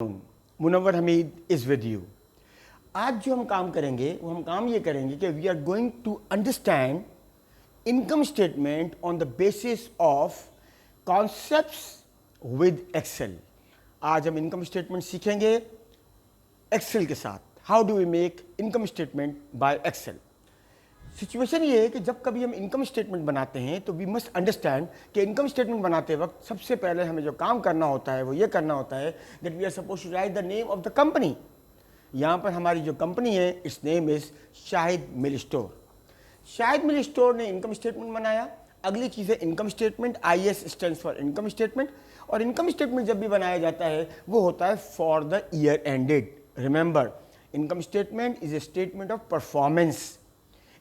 Munawwar Hameed is with you. आज जो हम काम करेंगे वो हम काम ये करेंगे कि we are going to understand income statement on the basis of concepts with Excel. आज हम इनकम स्टेटमेंट सीखेंगे एक्सेल के साथ। How do we make income statement by Excel. Situation ये है कि जब कभी हम इनकम स्टेटमेंट बनाते हैं तो वी मस्ट अंडरस्टैंड कि इनकम स्टेटमेंट बनाते वक्त सबसे पहले हमें जो काम करना होता है वो ये करना होता है that we are suppose to write the name of the company. यहाँ पर हमारी जो कंपनी है its name is Shahid mill store. Shahid mill store ने इनकम स्टेटमेंट बनाया। अगली चीज़ है income statement. IS stands for income statement. और इनकम स्टेटमेंट जब भी बनाया जाता है वो होता है for the year ended. Remember, income statement is a statement of performance.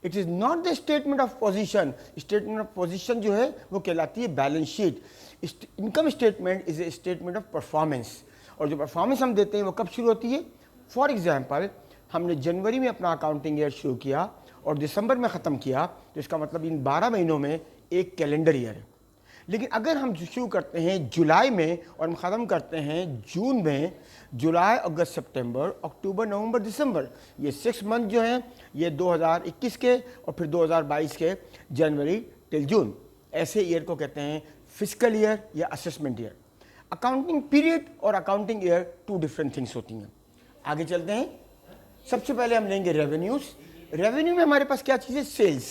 It is not the statement of position. Statement of position जो है वो कहलाती है balance sheet. Income statement is a statement of performance. और जो performance हम देते हैं वो कब शुरू होती है? फॉर एग्जाम्पल, हमने जनवरी में अपना अकाउंटिंग ईयर शुरू किया और दिसंबर में ख़त्म किया, तो इसका मतलब इन 12 महीनों में एक कैलेंडर ईयर है। लेकिन अगर हम शुरू करते हैं जुलाई में और हम ख़त्म करते हैं जून में, जुलाई अगस्त सितंबर अक्टूबर नवंबर दिसंबर, ये 6 मंथ जो हैं ये 2021 के और फिर 2022 के जनवरी टिल जून, ऐसे ईयर को कहते हैं फिस्कल ईयर या असेसमेंट ईयर। अकाउंटिंग पीरियड और अकाउंटिंग ईयर 2 डिफरेंट थिंग्स होती हैं। आगे चलते हैं। सबसे पहले हम लेंगे रेवेन्यूज़। रेवेन्यू में हमारे पास क्या चीज़ है? Sales.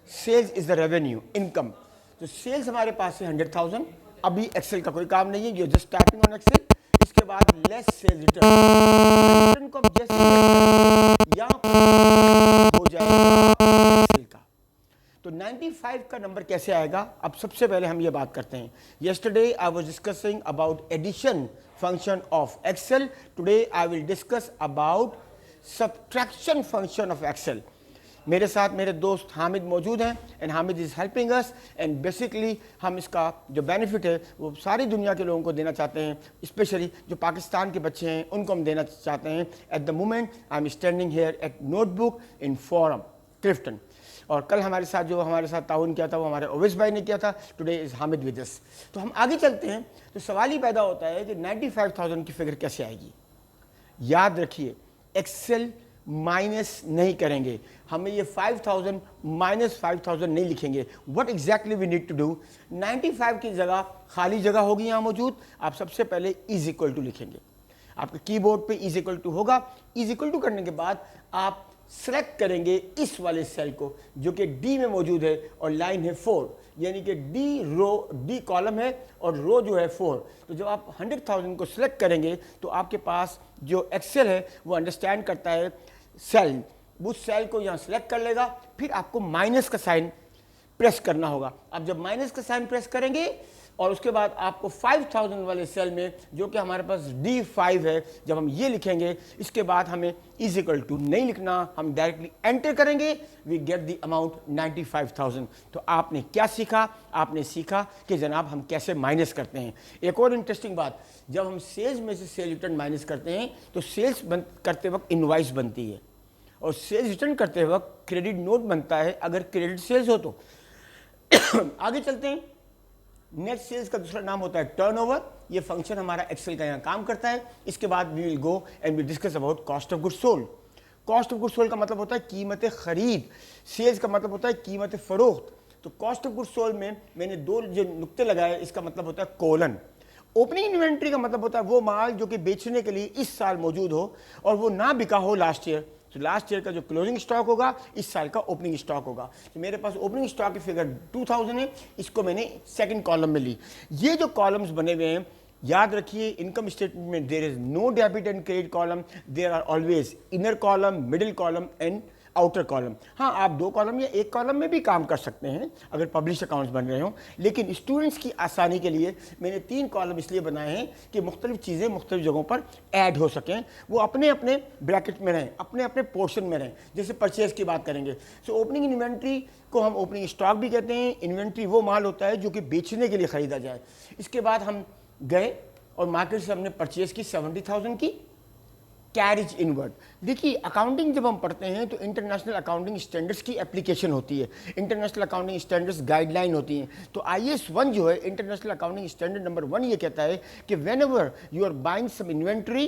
Sales is the revenue, income. तो सेल्स हमारे पास है 100,000। अभी एक्सेल का कोई काम नहीं है, you just typing on Excel. इसके बाद लेस सेल्स रिटर्न को अब जैसे यहाँ पर हो जाएगा एक्सेल का। तो 95 का नंबर कैसे आएगा? अब सबसे पहले हम ये बात करते हैं। Yesterday I was discussing about addition function of Excel. Today I will discuss about subtraction function of Excel. मेरे साथ मेरे दोस्त हामिद मौजूद हैं and Hamid is helping us. And basically हम इसका जो बेनिफिट है वो सारी दुनिया के लोगों को देना चाहते हैं, स्पेशली जो पाकिस्तान के बच्चे हैं उनको हम देना चाहते हैं। At the moment I am standing here at notebook in forum Clifton. और कल हमारे साथ जो हमारे साथ ताउन किया था वो हमारे ओवैस भाई ने किया था। Today is Hamid with us. तो हम आगे चलते हैं तो सवाल ही पैदा होता है कि 95,000 की फिगर कैसे आएगी। याद रखिए, एक्सेल माइनस नहीं करेंगे, हमें ये 5,000 माइनस 5,000 नहीं लिखेंगे। What exactly we need to do? 95 की जगह खाली जगह होगी यहाँ मौजूद, आप सबसे पहले इज इक्वल टू लिखेंगे। आपके कीबोर्ड पे इज इक्वल टू होगा। इज इक्वल टू करने के बाद आप सेलेक्ट करेंगे इस वाले सेल को जो कि डी में मौजूद है और लाइन है 4, यानी कि डी कॉलम है और रो जो है 4। तो जब आप 100,000 को सिलेक्ट करेंगे तो आपके पास जो एक्सेल है वो अंडरस्टैंड करता है सेल, उस सेल को यहाँ सेलेक्ट कर लेगा। फिर आपको माइनस का साइन प्रेस करना होगा। अब जब माइनस का साइन प्रेस करेंगे और उसके बाद आपको 5,000 वाले सेल में जो कि हमारे पास D5 है, जब हम ये लिखेंगे इसके बाद हमें इज इक्वल टू नहीं लिखना, हम डायरेक्टली एंटर करेंगे, वी गेट द अमाउंट 95,000। तो आपने क्या सीखा? आपने सीखा कि जनाब हम कैसे माइनस करते हैं। एक और इंटरेस्टिंग बात, जब हम सेल्स में से सेल रिटर्न माइनस करते हैं तो सेल्स करते वक्त इनवॉइस बनती है और सेल्स रिटर्न करते वक्त क्रेडिट नोट बनता है अगर क्रेडिट सेल्स हो तो। आगे चलते हैं। नेट सेल्स का दूसरा नाम होता है टर्नओवर। ये फंक्शन हमारा एक्सेल का यहाँ काम करता है। इसके बाद we will go and we discuss about cost of goods sold. Cost of goods sold का मतलब होता है कीमत खरीद। सेल्स का मतलब होता है कीमत फरोख्त। तो कॉस्ट ऑफ गुड्स सोल्ड में मैंने 2 जो नुक्ते लगाए, इसका मतलब होता है कोलन। ओपनिंग इन्वेंट्री का मतलब होता है वो माल जो कि बेचने के लिए इस साल मौजूद हो और वो ना बिका हो लास्ट ईयर। तो लास्ट ईयर का जो क्लोजिंग स्टॉक होगा इस साल का ओपनिंग स्टॉक होगा। तो मेरे पास ओपनिंग स्टॉक की फिगर 2000 है, इसको मैंने सेकंड कॉलम में ली। ये जो कॉलम्स बने हुए हैं, याद रखिए इनकम स्टेटमेंट में there is no debit and credit column, there are always inner column, middle column and outer column. हाँ, आप 2 कॉलम या 1 कॉलम में भी काम कर सकते हैं अगर पब्लिश अकाउंट्स बन रहे हों, लेकिन स्टूडेंट्स की आसानी के लिए मैंने 3 कॉलम इसलिए बनाए हैं कि मुख्तलिफ चीज़ें मुख्तलिफ जगहों पर ऐड हो सकें, वो अपने अपने ब्रैकेट में रहें, अपने अपने पोर्शन में रहें। जैसे परचेज की बात करेंगे, सो ओपनिंग इन्वेंट्री को हम ओपनिंग स्टॉक भी कहते हैं। इन्वेंट्री वो माल होता है जो कि बेचने के लिए ख़रीदा जाए। इसके बाद हम गए और मार्केट से हमने परचेज की 70,000 की, कैरिज इनवर्ड। देखिए अकाउंटिंग जब हम पढ़ते हैं तो इंटरनेशनल अकाउंटिंग स्टैंडर्ड्स की एप्लीकेशन होती है, इंटरनेशनल अकाउंटिंग स्टैंडर्ड्स गाइडलाइन होती हैं। तो IAS 1 जो है इंटरनेशनल अकाउंटिंग स्टैंडर्ड नंबर 1 ये कहता है कि whenever you are buying some inventory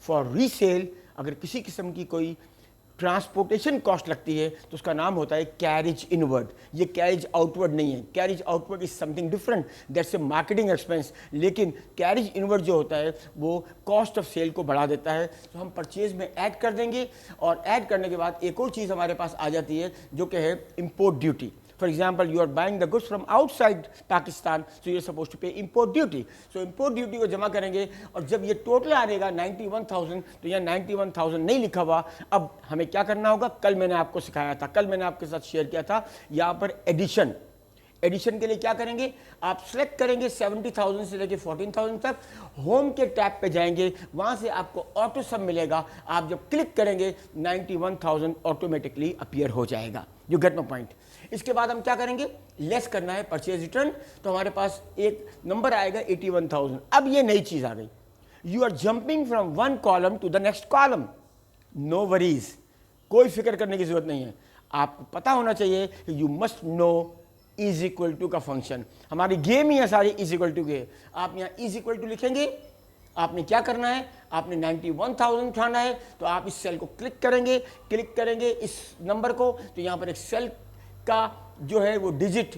for resale, अगर किसी किस्म की कोई ट्रांसपोर्टेशन कॉस्ट लगती है तो उसका नाम होता है कैरिज इनवर्ड। ये कैरिज आउटवर्ड नहीं है, carriage outward is something different, that's a marketing expense. लेकिन कैरिज इनवर्ड जो होता है वो कॉस्ट ऑफ सेल को बढ़ा देता है। तो हम परचेज में ऐड कर देंगे और ऐड करने के बाद एक और चीज़ हमारे पास आ जाती है जो कि है import duty. For example, you are buying the goods from outside Pakistan, so you are supposed to pay import duty. So import duty को जमा करेंगे और जब ये टोटल आएगा 91,000, तो यहाँ 91,000 नहीं लिखा हुआ। अब हमें क्या करना होगा, कल मैंने आपको सिखाया था, कल मैंने आपके साथ शेयर किया था, यहाँ पर एडिशन। एडिशन के लिए क्या करेंगे, आप सेलेक्ट करेंगे 70,000 से लेके 14,000 तक, होम के टैब पे जाएंगे, वहाँ से आपको ऑटो सम मिलेगा। आप जब क्लिक करेंगे 91,000 ऑटोमेटिकली अपीयर हो जाएगा। You get my point. इसके बाद हम क्या करेंगे, लेस करना है परचेज रिटर्न, तो हमारे पास एक नंबर आएगा 81,000। अब ये नई चीज़ आ गई, you are jumping from one column to the next column, no worries, कोई फिक्र करने की जरूरत नहीं है। आपको पता होना चाहिए कि you must know is equal to का फंक्शन। हमारी गेम ही है सारी इज इक्वल टू के। आप यहाँ इज इक्वल टू लिखेंगे, आपने क्या करना है, आपने 91,000 उठाना है, तो आप इस सेल को क्लिक करेंगे इस नंबर को, तो यहाँ पर एक सेल का जो है वो डिजिट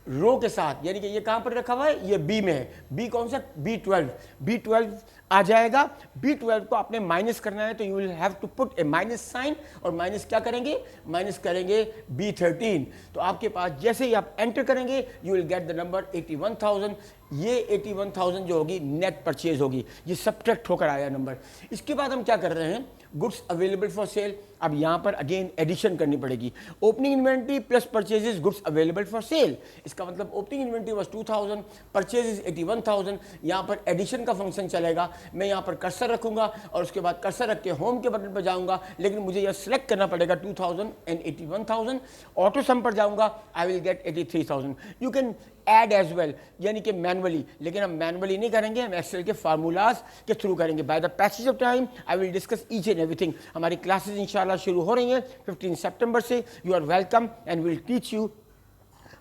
रो के साथ, यानी कि ये कहाँ पर रखा हुआ है, ये बी में है। बी कौन सा, B12 आ जाएगा। B12 को आपने माइनस करना है, तो you will have to put a minus sign, और माइनस क्या करेंगे, माइनस करेंगे B13। तो आपके पास जैसे ही आप एंटर करेंगे you will get the number 81,000। ये 81,000 जो होगी नेट परचेज होगी, ये सब्ट्रैक्ट होकर आया नंबर। इसके बाद हम क्या कर रहे हैं, गुड्स अवेलेबल फॉर सेल। अब यहाँ पर अगेन एडिशन करनी पड़ेगी, opening inventory plus purchases goods available for sale. इसका मतलब ओपनिंग इन्वेंट्री वाज 2,000, परचेजेस 81,000। यहाँ पर एडिशन का फंक्शन चलेगा। मैं यहाँ पर कर्सर रखूंगा और उसके बाद कर्सर रख के होम के बटन पर जाऊंगा, लेकिन मुझे यह सिलेक्ट करना पड़ेगा 2,000 एंड 81,000। ऑटो सम पर जाऊंगा, I will get 83,000। You can add as well, यानी कि मैनुअली, लेकिन हम मैनुअली नहीं करेंगे, हम एक्सेल के फार्मूलाज के थ्रू करेंगे। By the passage of time I will discuss each and everything. हमारी क्लासेज इंशाल्लाह शुरू हो रही हैं 15 सितंबर से। You are welcome and will teach you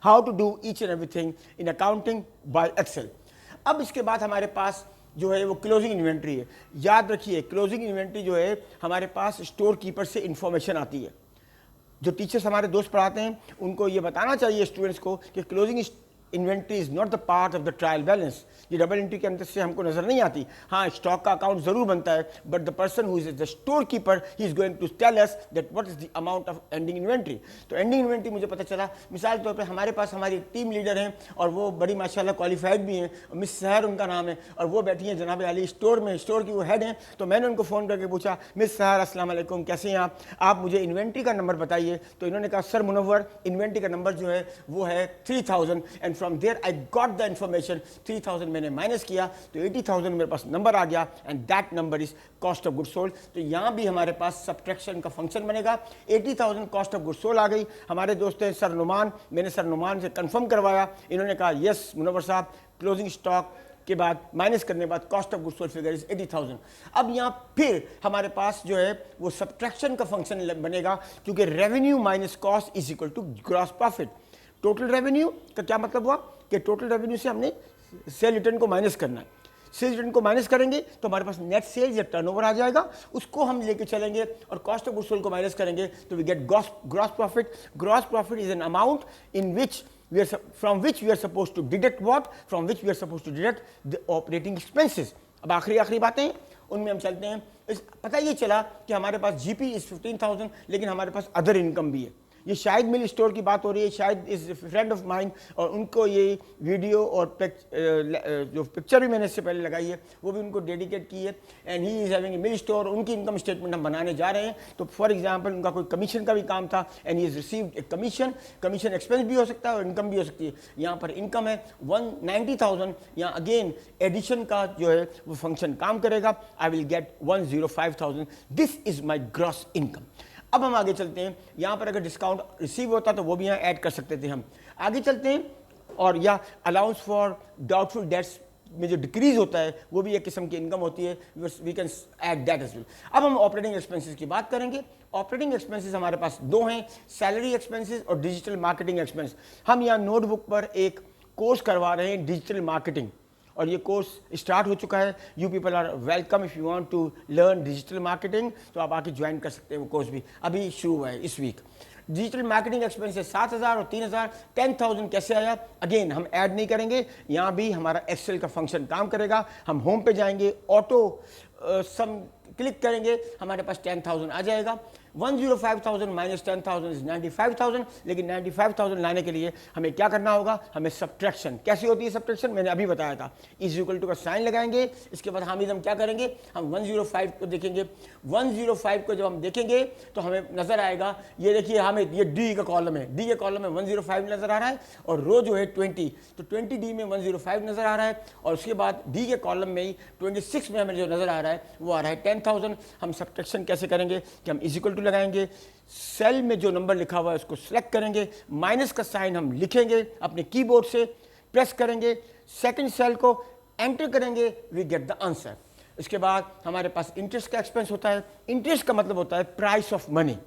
how to do each and everything in accounting by Excel. अब इसके बाद हमारे पास जो है वो क्लोजिंग इन्वेंट्री है। याद रखिए क्लोजिंग इन्वेंट्री जो है हमारे पास स्टोर कीपर से इंफॉर्मेशन आती है। जो टीचर्स हमारे दोस्त पढ़ाते हैं उनको ये बताना चाहिए स्टूडेंट्स को कि closing inventory is not the part of the trial balance. ये डबल एंट्री के अंदर से हमको नजर नहीं आती। हाँ, स्टॉक का अकाउंट जरूर बनता है, but the person who is the store keeper ही is going to tell us that what is the amount of ending inventory. तो एंडिंग इन्वेंट्री मुझे पता चला, मिसाल के तौर पर हमारे पास हमारी टीम लीडर हैं और वो बड़ी माशाल्लाह क्वालिफाइड भी हैं, मिस सहर उनका नाम है, और वो बैठी हैं जनाब अली स्टोर में, स्टोर की वो हेड हैं। तो मैंने उनको फ़ोन करके पूछा, मिस सहर अस्सलाम वालेकुम, कैसे हैं आप मुझे इन्वेंट्री का नंबर बताइए। तो इन्होंने कहा सर मुनव्वर इन्वेंट्री का नंबर जो है वो है 3,000 and from there I got the information. 3,000 मैंने माइनस किया तो 80,000 मेरे पास नंबर आ गया and that number is cost of good sold. तो यहाँ भी हमारे पास सब्ट्रैक्शन का फंक्शन बनेगा। 80,000 कॉस्ट ऑफ गुड सोल्ड आ गई। हमारे दोस्त हैं सर नुमान, मैंने सर नुमान से कंफर्म करवाया, इन्होंने कहा यस मुनव्वर साहब, क्लोजिंग स्टॉक के बाद माइनस करने के बाद cost of good sold figure is 80,000। अब यहाँ फिर हमारे पास जो है वो सब्ट्रैक्शन का फंक्शन बनेगा, क्योंकि revenue minus cost is equal to gross profit. Total revenue का क्या मतलब हुआ कि टोटल रेवेन्यू से हमने सेल रिटर्न को माइनस करना है। सेल रिटर्न को माइनस करेंगे तो हमारे पास नेट सेल्स या टर्नओवर आ जाएगा, उसको हम लेके चलेंगे और कॉस्ट ऑफ गुड्स सोल्ड को माइनस करेंगे तो we get gross profit. Gross profit is an amount in which from which we are supposed to deduct what? From which we are supposed to deduct the operating expenses. अब आखिरी बातें उनमें हम चलते हैं। पता ये चला कि हमारे पास जीपी इज 15,000, लेकिन हमारे पास अदर इनकम भी है। ये शायद मिल स्टोर की बात हो रही है, शायद इज फ्रेंड ऑफ माइंड, और उनको ये वीडियो और जो पिक्चर भी मैंने इससे पहले लगाई है वो भी उनको डेडिकेट की है। And he is having a mill store, उनकी इनकम स्टेटमेंट हम बनाने जा रहे हैं। तो फॉर एग्जांपल उनका कोई कमीशन का भी काम था and he is received a commission expense भी हो सकता है और इनकम भी हो सकती है। यहाँ पर इनकम है 190,000। यहाँ अगेन एडिशन का जो है वो फंक्शन काम करेगा। आई will gate 105,000। This is my gross income. अब हम आगे चलते हैं। यहाँ पर अगर डिस्काउंट रिसीव होता तो वो भी यहाँ ऐड कर सकते थे हम। आगे चलते हैं और या अलाउंस फॉर डाउटफुल डेट्स में जो डिक्रीज होता है वो भी एक किस्म की इनकम होती है, we can add that as well. अब हम ऑपरेटिंग एक्सपेंसेस की बात करेंगे। ऑपरेटिंग एक्सपेंसेस हमारे पास दो हैं, सैलरी एक्सपेंसेस और डिजिटल मार्केटिंग एक्सपेंस। हम यहाँ नोटबुक पर एक कोर्स करवा रहे हैं डिजिटल मार्केटिंग, और ये कोर्स स्टार्ट हो चुका है। You people are welcome if you want to learn digital marketing, तो आप आके ज्वाइन कर सकते हैं। वो कोर्स भी अभी शुरू हुआ है इस वीक। डिजिटल मार्केटिंग एक्सपेंसेस 7,000 और 3,000, 10,000 कैसे आया? अगेन हम ऐड नहीं करेंगे, यहाँ भी हमारा एक्सेल का फंक्शन काम करेगा। हम होम पे जाएंगे, ऑटो सम क्लिक करेंगे, हमारे पास 10,000 आ जाएगा। 105,000 माइनस 10,000 इज 95,000। लेकिन 95,000 लाने के लिए हमें क्या करना होगा? हमें सब्ट्रैक्शन, कैसी होती है सब्ट्रैक्शन? मैंने अभी बताया था, इज इक्वल टू का साइन लगाएंगे। इसके बाद हम क्या करेंगे? हम 105 को देखेंगे। 105 को जब हम देखेंगे तो हमें नजर आएगा, ये देखिए हमें ये डी का कॉलम है, डी के कॉलम में 105 नजर आ रहा है, और रो जो है 20, तो 20D में 105 नजर आ रहा है। और उसके बाद डी के कॉलम में ही 26 में हमें जो नजर आ रहा है वो आ रहा है 10,000। हम सब्ट्रैक्शन कैसे करेंगे कि हम इज इक्वल लगाएंगे, सेल में जो नंबर लिखा हुआ है उसको सिलेक्ट करेंगे, माइनस का साइन हम लिखेंगे अपने कीबोर्ड से, प्रेस करेंगे, सेकंड सेल को एंटर करेंगे, वी गेट द आंसर। इसके बाद हमारे पास इंटरेस्ट का एक्सपेंस होता है। इंटरेस्ट का मतलब होता है प्राइस ऑफ मनी।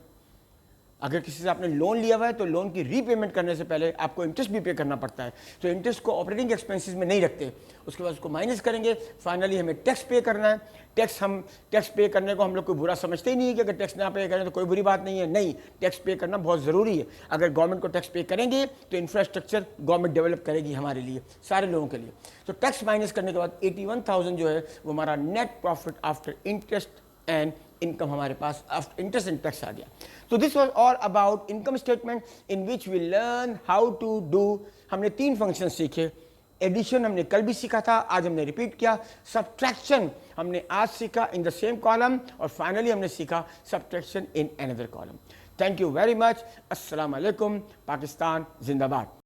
अगर किसी से आपने लोन लिया हुआ है तो लोन की रीपेमेंट करने से पहले आपको इंटरेस्ट भी पे करना पड़ता है, तो इंटरेस्ट को ऑपरेटिंग एक्सपेंसेस में नहीं रखते। उसके बाद उसको माइनस करेंगे, फाइनली हमें टैक्स पे करना है। टैक्स पे करने को हम लोग कोई बुरा समझते ही नहीं है कि अगर टैक्स ना पे करें तो कोई बुरी बात नहीं है। नहीं, टैक्स पे करना बहुत ज़रूरी है। अगर गवर्नमेंट को टैक्स पे करेंगे तो इंफ्रास्ट्रक्चर गवर्नमेंट डेवलप करेगी हमारे लिए, सारे लोगों के लिए। तो टैक्स माइनस करने के बाद 81,000 जो है वो हमारा net profit after interest and income हमारे पास आफ्टर इंटरेस्ट एंड टैक्स आ गया। तो this was all about income statement in which we learn how to do. हमने 3 फंक्शन सीखे। एडिशन हमने कल भी सीखा था, आज हमने रिपीट किया। सब्ट्रैक्शन हमने आज सीखा इन द सेम कॉलम, और फाइनली हमने सीखा subtraction in another column. Thank you very much. अस्सलाम वालेकुम। पाकिस्तान जिंदाबाद।